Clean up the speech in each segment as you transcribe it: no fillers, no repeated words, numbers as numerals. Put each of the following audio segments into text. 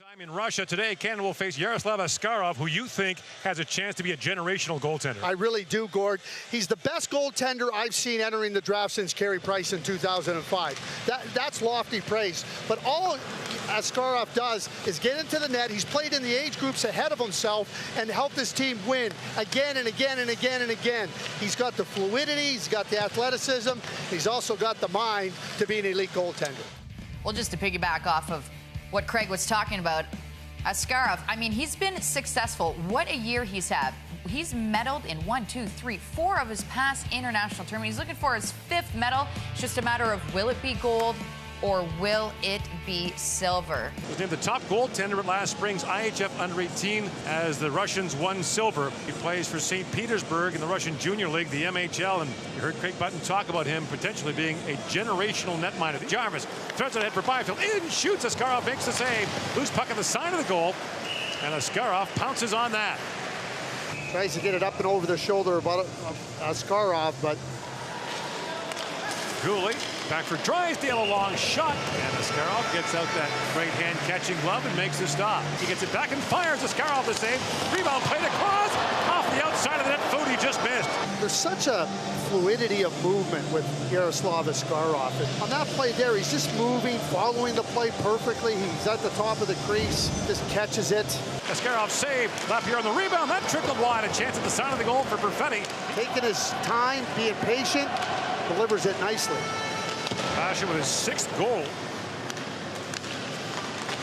Time in Russia today, Canada will face Yaroslav Askarov, who you think has a chance to be a generational goaltender. I really do, Gord. He's the best goaltender I've seen entering the draft since Carey Price in 2005. That's lofty praise. But all Askarov does is get into the net. He's played in the age groups ahead of himself and helped his team win again and again and again and again. He's got the fluidity, he's got the athleticism, he's also got the mind to be an elite goaltender. Well, just to piggyback off of what Craig was talking about, Askarov, I mean, he's been successful. What a year he's had. He's medaled in 4 of his past international tournaments. He's looking for his 5th medal. It's just a matter of will it be gold or will it be silver? He was named the top goaltender at last spring's IHF Under-18 as the Russians won silver. He plays for St. Petersburg in the Russian Junior League, the MHL, and you heard Craig Button talk about him potentially being a generational netminder. Jarvis throws it ahead for Byfield, in, shoots, Askarov makes the save. Loose puck on the side of the goal, and Askarov pounces on that. Tries to get it up and over the shoulder of Askarov, but Goalie back for Drysdale, a long shot, and Askarov gets out that right hand catching glove and makes the stop. He gets it back and fires. Askarov the save. Rebound played across off the outside of the net. Foudy just missed. There's such a fluidity of movement with Yaroslav Askarov. And on that play there, he's just moving, following the play perfectly. He's at the top of the crease, just catches it. Askarov saved. Lapierre on the rebound. That trickled wide. A chance at the side of the goal for Perfetti. Taking his time, being patient, delivers it nicely. Pasha with his 6th goal.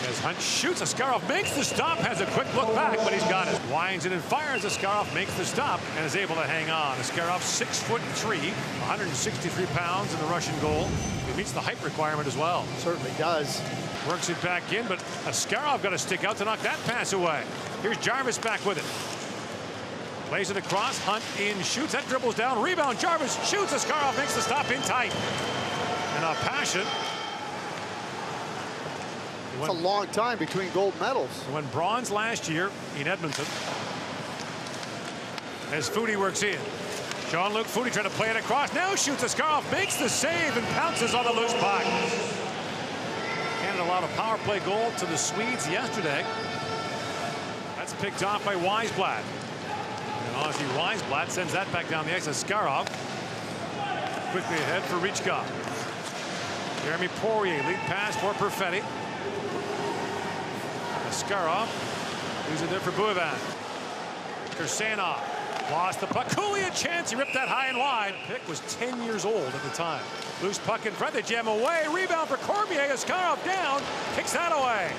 As Hunt shoots, Askarov makes the stop, has a quick look back, but he's got it. Winds it and fires. Askarov makes the stop and is able to hang on. Askarov 6'3", 163 pounds in the Russian goal. He meets the height requirement as well. Certainly does. Works it back in, but Askarov got to stick out to knock that pass away. Here's Jarvis back with it. Plays it across, Hunt in, shoots, that dribbles down, rebound, Jarvis shoots, Askarov makes the stop in tight. And Pasha. It's a long time between gold medals. He won bronze last year in Edmonton. As Foudy works in. Jean-Luc Foudy trying to play it across, now shoots, Askarov makes the save and pounces on the loose puck. Canada allowed a power play goal to the Swedes yesterday. That's picked off by Weisblatt. And Ozzy Weisblatt sends that back down the ice. Askarov quickly ahead for Richkov. Jeremy Poirier, lead pass for Perfetti. Askarov, who's in there for Buivan. Kursanov lost the puck. Cooley a chance. He ripped that high and wide. Pick was 10 years old at the time. Loose puck in front. They jam away. Rebound for Cormier. Askarov down. Kicks that away.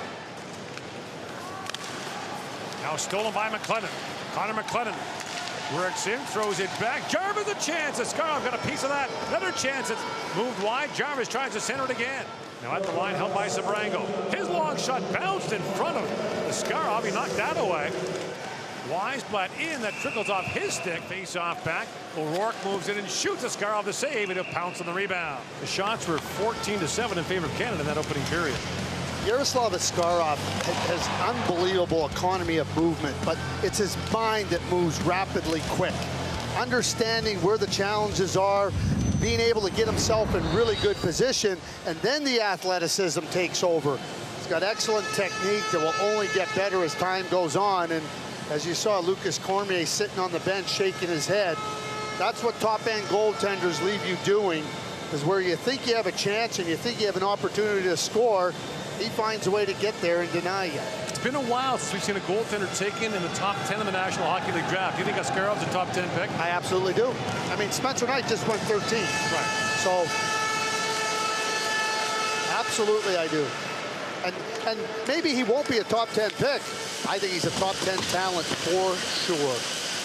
Now stolen by McLennan. Connor McLennan works in, throws it back. Jarvis a chance. Askarov got a piece of that. Another chance. It's moved wide. Jarvis tries to center it again. Now at the line, held by Sabrango. His long shot bounced in front of Askarov. He knocked that away. Weisblatt in, that trickles off his stick. Face off back. O'Rourke moves in and shoots. Askarov the save, and he'll pounce on the rebound. The shots were 14-7 in favor of Canada in that opening period. Yaroslav Askarov has unbelievable economy of movement, but it's his mind that moves rapidly quick. Understanding where the challenges are, being able to get himself in really good position, and then the athleticism takes over. He's got excellent technique that will only get better as time goes on, and as you saw Lucas Cormier sitting on the bench shaking his head, that's what top-end goaltenders leave you doing, is where you think you have a chance and you think you have an opportunity to score, he finds a way to get there and deny you. It's been a while since we've seen a goaltender taken in the top 10 of the National Hockey League draft. Do you think Askarov's a top 10 pick? I absolutely do. I mean, Spencer Knight just went 13. Right. So, absolutely I do. And maybe he won't be a top 10 pick. I think he's a top 10 talent for sure.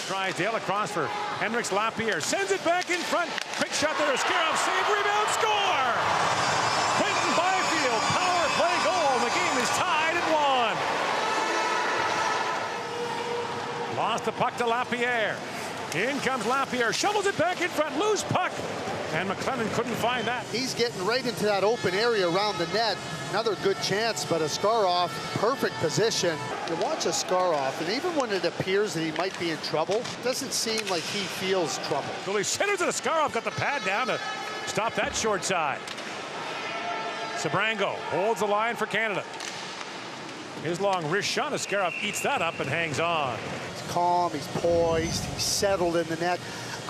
Drysdale across for Hendricks. Lapierre sends it back in front. Quick shot there. Askarov save, rebound, score! Quentin Byfield, power play goal. The game is tied at 1. Lost the puck to Lapierre. In comes Lapierre, shovels it back in front, loose puck. And McLennan couldn't find that. He's getting right into that open area around the net. Another good chance, but Askarov, perfect position. You watch Askarov, and even when it appears that he might be in trouble, it doesn't seem like he feels trouble. Goalie centers it. Askarov got the pad down to stop that short side. Sabrango holds the line for Canada. His long wrist shot. Askarov eats that up and hangs on. He's calm, he's poised, he's settled in the net.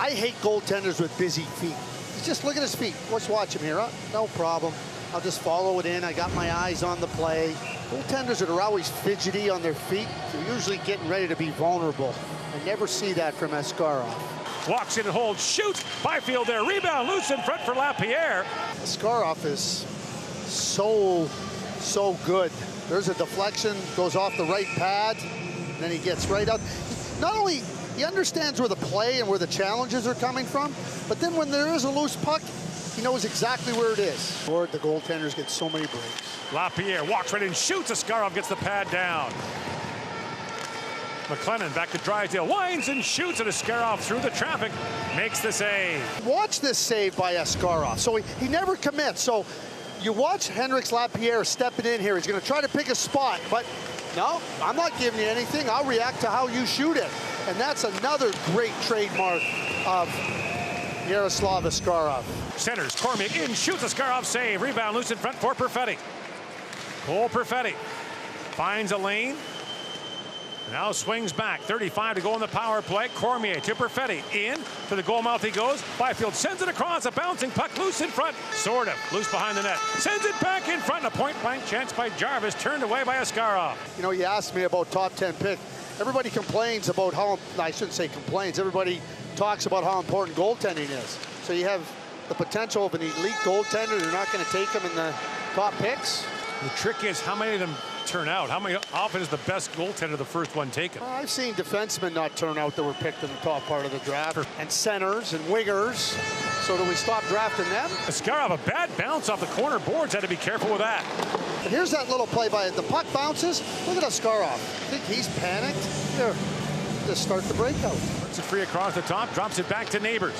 I hate goaltenders with busy feet. Just look at his feet. Let's watch him here. No problem. I'll just follow it in. I got my eyes on the play. Goaltenders that are always fidgety on their feet, they're usually getting ready to be vulnerable. I never see that from Askarov. Walks in and holds, shoots. Byfield there, rebound, loose in front for Lapierre. Askarov is so good. There's a deflection, goes off the right pad, and then he gets right out. Not only he understands where the play and where the challenges are coming from, but then when there is a loose puck, he knows exactly where it is. Lord, the goaltenders get so many breaks. Lapierre walks right in, shoots. Askarov gets the pad down. McLennan back to Drysdale, winds and shoots, and Askarov through the traffic makes the save. Watch this save by Askarov. So he never commits. So you watch Henrik Lapierre stepping in here. He's going to try to pick a spot, but no, I'm not giving you anything. I'll react to how you shoot it. And that's another great trademark of Yaroslav Askarov. Centers, Cormier in, shoots. Askarov save. Rebound loose in front for Perfetti. Cole Perfetti finds a lane. Now swings back. 35 to go in the power play. Cormier to Perfetti. In to the goal mouth he goes. Byfield sends it across. A bouncing puck loose in front. Sort of loose behind the net. Sends it back in front. A point blank chance by Jarvis. Turned away by Askarov. You know, you asked me about top 10 pick. Everybody complains about how, I shouldn't say complains, everybody talks about how important goaltending is. So you have the potential of an elite goaltender. You're not going to take him in the top picks. The trick is how many of them turn out. How many often is the best goaltender the first one taken? I've seen defensemen not turn out that were picked in the top part of the draft, and centers and wingers. So do we stop drafting them? Askarov, a bad bounce off the corner boards. Had to be careful with that. But here's that little play by it. The puck bounces. Look at Askarov. I think he's panicked. Here, just start the breakout. Puts it free across the top, drops it back to Neighbors.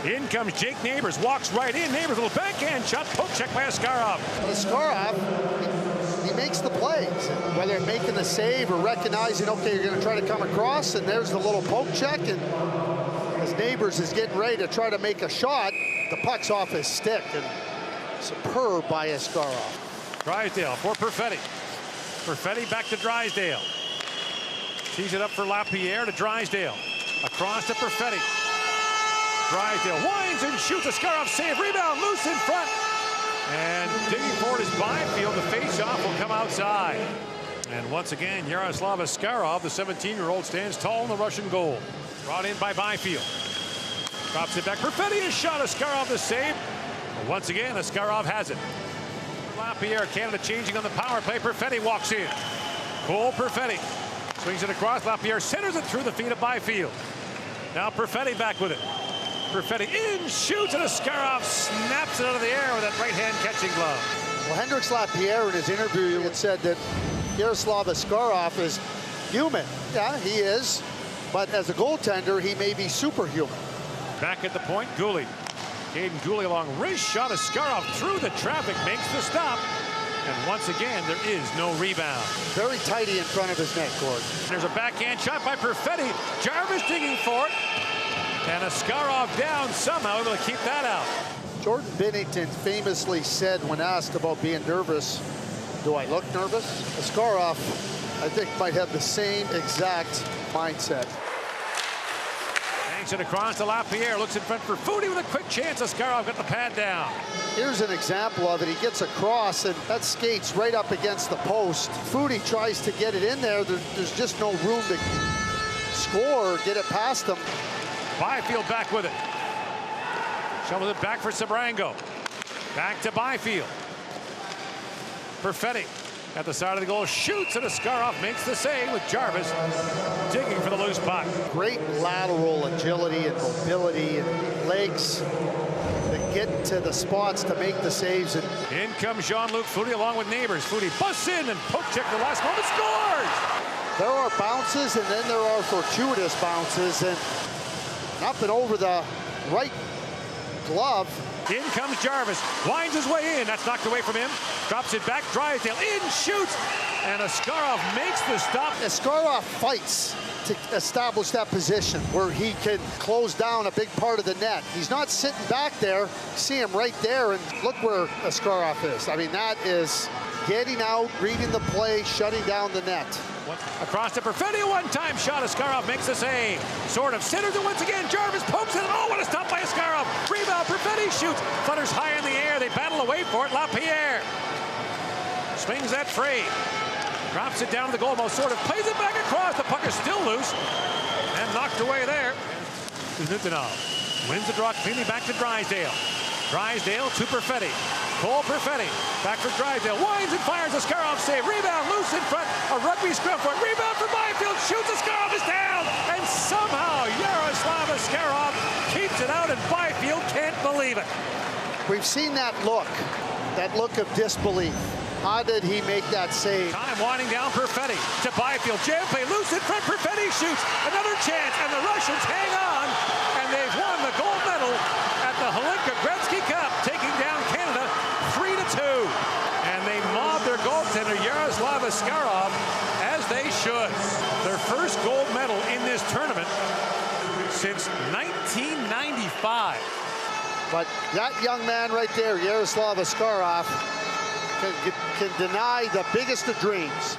In comes Jake Neighbors, walks right in. Neighbors, little backhand shot, poke check by Askarov. But Askarov, he makes the plays, whether making the save or recognizing, okay, you're going to try to come across, and there's the little poke check, and as Neighbors is getting ready to try to make a shot, the puck's off his stick, and superb by Askarov. Drysdale for Perfetti. Perfetti back to Drysdale. Tees it up for Lapierre to Drysdale. Across to Perfetti. Drysdale winds and shoots. Askarov save. Rebound loose in front. And digging forward is Byfield. The face-off will come outside. And once again, Yaroslav Askarov, the 17-year-old, stands tall in the Russian goal. Brought in by Byfield. Drops it back. Perfetti is shot. Askarov the save. But once again, Askarov has it. Lapierre, Canada changing on the power play. Perfetti walks in. Cole Perfetti swings it across. Lapierre centers it through the feet of Byfield. Now Perfetti back with it. Perfetti in, shoots, and Askarov snaps it out of the air with that right-hand catching glove. Well, Henrik Lapierre in his interview had said that Yaroslav Askarov is human. Yeah, he is. But as a goaltender, he may be superhuman. Back at the point, Goalie. Caden Goalie along wrist shot. Askarov through the traffic, makes the stop. And once again, there is no rebound. Very tighty in front of his net, Gord. There's a backhand shot by Perfetti. Jarvis digging for it. And Askarov down somehow, able to keep that out. Jordan Binnington famously said when asked about being nervous, do I look nervous? Askarov, I think, might have the same exact mindset. Hangs it across to Lapierre, looks in front for Foudy with a quick chance. Askarov got the pad down. Here's an example of it. He gets across, and that skates right up against the post. Foudy tries to get it in there. There's just no room to score or get it past him. Byfield back with it. Shovels it back for Sabrango. Back to Byfield. Perfetti at the side of the goal, shoots, and Askarov makes the save with Jarvis digging for the loose puck. Great lateral agility and mobility and legs that get to the spots to make the saves. And in comes Jean-Luc Foudy along with Neighbors. Foudy busts in and poke check the last moment, scores! There are bounces, and then there are fortuitous bounces, and up and over the right glove. In comes Jarvis, winds his way in. That's knocked away from him. Drops it back. Drysdale in, shoots, and Askarov makes the stop. Askarov fights to establish that position where he can close down a big part of the net. He's not sitting back there. See him right there, and look where Askarov is. I mean, that is getting out, reading the play, shutting down the net. Across to Perfetti, a one-time shot. Askarov makes the save. Sort of centers it once again. Jarvis pokes it. Oh, what a stop by Askarov. Rebound, Perfetti shoots. Flutters high in the air. They battle away for it. LaPierre swings that free. Drops it down to the goalpost. Sort of plays it back across. The puck is still loose and knocked away there. Kuznetsov wins the draw cleanly back to Drysdale. Drysdale to Perfetti. Cole Perfetti back for Drysdale. Winds and fires. Askarov save. Rebound loose in front. A rugby scrum for it. Rebound for Byfield. Shoots. Askarov is down. And somehow Yaroslav Askarov keeps it out, and Byfield can't believe it. We've seen that look of disbelief. How did he make that save? Time winding down Perfetti to Byfield. Jam play loose in front. Perfetti shoots. Another chance, and the Russians hang on, and they've won the gold medal at the Hlinka-Gretzky Cup, taking down Canada 3-2. And they mob their goaltender Yaroslav Askarov, as they should. Their first gold medal in this tournament since 1995. But that young man right there, Yaroslav Askarov, can deny the biggest of dreams.